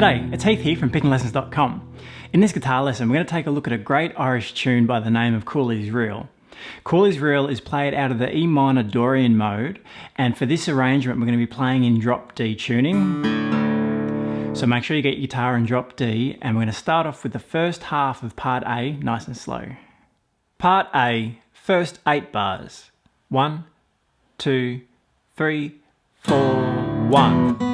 G'day, it's Heath here from pickinglessons.com. In this guitar lesson, we're going to take a look at a great Irish tune by the name of Cooley's Reel. Cooley's Reel is played out of the E minor Dorian mode, and for this arrangement we're going to be playing in drop D tuning. So make sure you get your guitar in drop D, and we're going to start off with the first half of part A, nice and slow. Part A, first 8 bars. 1, 2, 3, 4, 1.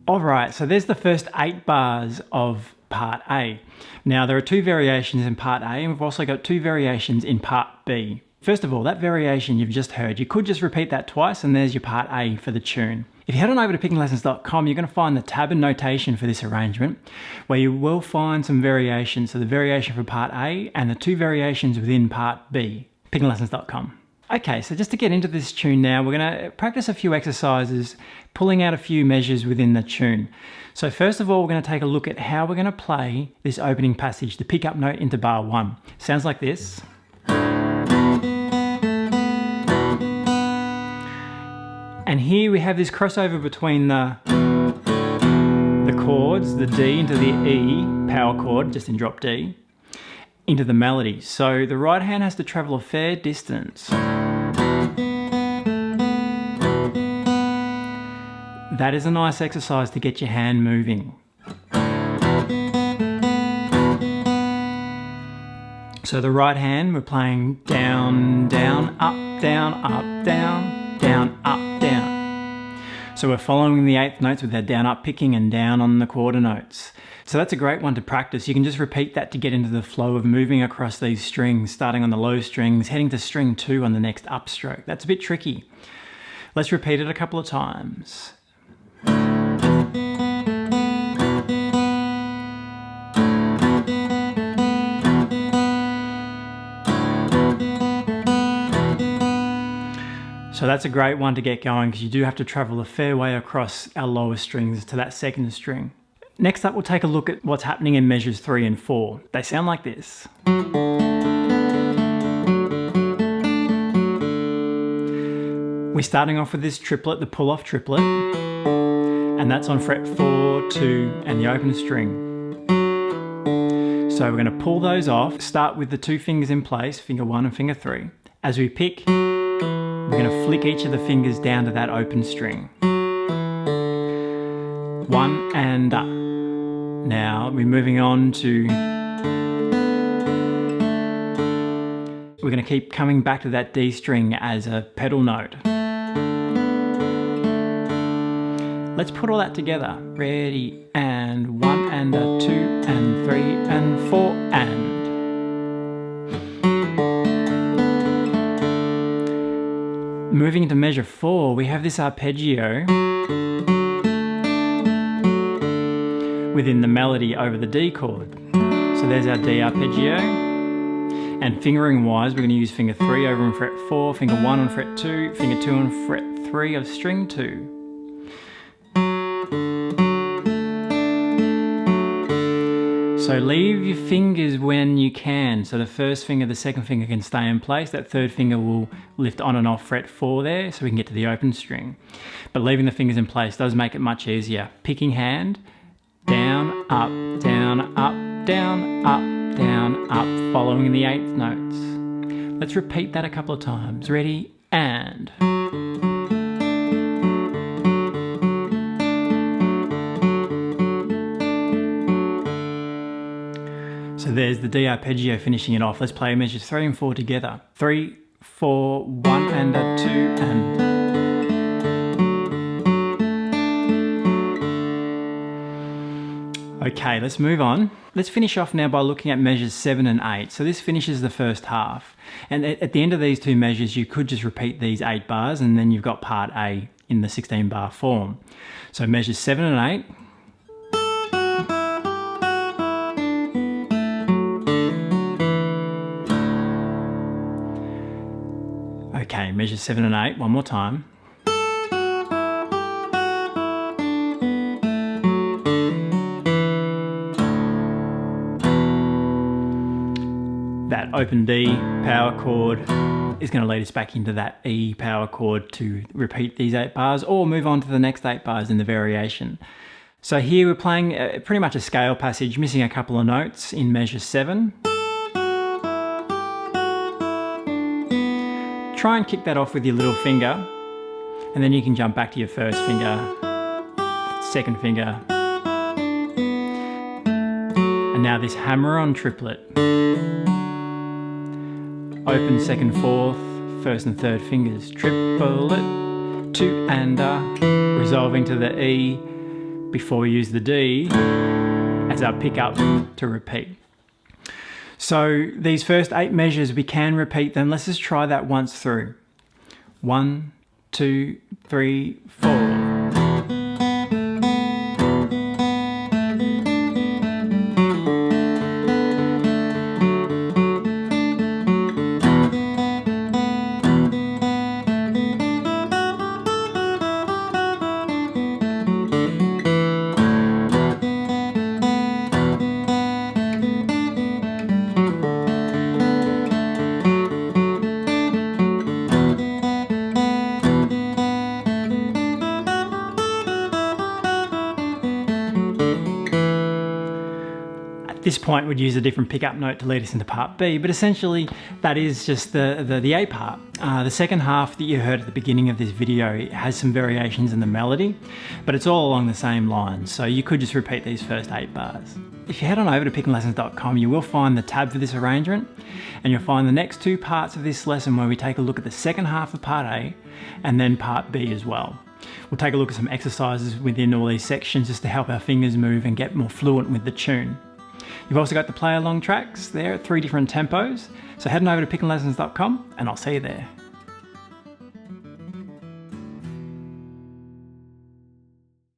Alright, so there's the first 8 bars of part A. Now there are 2 variations in part A, and we've also got 2 variations in part B. First of all, that variation you've just heard, you could just repeat that twice and there's your part A for the tune. If you head on over to pickinglessons.com, you're going to find the tab and notation for this arrangement, where you will find some variations, so the variation for part A and the 2 variations within part B. pickinglessons.com. Okay, so just to get into this tune now, we're going to practice a few exercises, pulling out a few measures within the tune. So first of all, we're going to take a look at how we're going to play this opening passage, the pickup note into bar 1. Sounds like this. And here we have this crossover between the chords, the D into the E, power chord, just in drop D, into the melody. So the right hand has to travel a fair distance. That is a nice exercise to get your hand moving. So the right hand, we're playing down, down, up, down, up, down, down, up, down. So we're following the 8th notes with our down, up picking and down on the quarter notes. So that's a great one to practice. You can just repeat that to get into the flow of moving across these strings, starting on the low strings, heading to string 2 on the next upstroke. That's a bit tricky. Let's repeat it a couple of times. So that's a great one to get going, because you do have to travel a fair way across our lower strings to that second string. Next up, we'll take a look at what's happening in measures 3 and 4. They sound like this. We're starting off with this triplet, the pull-off triplet, and that's on fret 4, 2, and the open string. So we're going to pull those off, start with the 2 fingers in place, finger 1 and finger 3. As we pick, we're going to flick each of the fingers down to that open string. 1 and up. Now we're moving on to... We're going to keep coming back to that D string as a pedal note. Let's put all that together. Ready, and 1 and a 2 and 3 and 4 and... Moving into measure 4, we have this arpeggio within the melody over the D chord. So there's our D arpeggio. And fingering wise, we're going to use finger 3 over on fret 4, finger 1 on fret 2, finger 2 on fret 3 of string 2. So leave your fingers when you can. So the first finger, the second finger can stay in place. That third finger will lift on and off fret 4 there, so we can get to the open string. But leaving the fingers in place does make it much easier. Picking hand, down, up, down, up, down, up, down, up, following the 8th notes. Let's repeat that a couple of times. Ready, and... So there's the D arpeggio finishing it off. Let's play measures 3 and 4 together. 3, 4, 1 and a 2 and... Okay, let's move on. Let's finish off now by looking at measures 7 and 8. So this finishes the first half. And at the end of these 2 measures, you could just repeat these 8 bars, and then you've got part A in the 16 bar form. So measures 7 and 8. Okay, measure 7 and 8 one more time. That open D power chord is going to lead us back into that E power chord to repeat these 8 bars or move on to the next 8 bars in the variation. So here we're playing pretty much a scale passage, missing a couple of notes in measure 7. Try and kick that off with your little finger, and then you can jump back to your first finger, second finger, and now this hammer on triplet. Open second, fourth, first and third fingers, triplet, 2 and resolving to the E before we use the D as our pickup to repeat. So these first 8 measures, we can repeat them. Let's just try that once through. 1, 2, 3, 4. At this point we'd use a different pickup note to lead us into part B, but essentially that is just the A part. The second half that you heard at the beginning of this video has some variations in the melody, but it's all along the same lines, so you could just repeat these first 8 bars. If you head on over to pickinglessons.com, you will find the tab for this arrangement, and you'll find the next 2 parts of this lesson where we take a look at the second half of part A and then part B as well. We'll take a look at some exercises within all these sections just to help our fingers move and get more fluent with the tune. You've also got the play along tracks there at 3 different tempos, so head on over to pickinglessons.com and I'll see you there.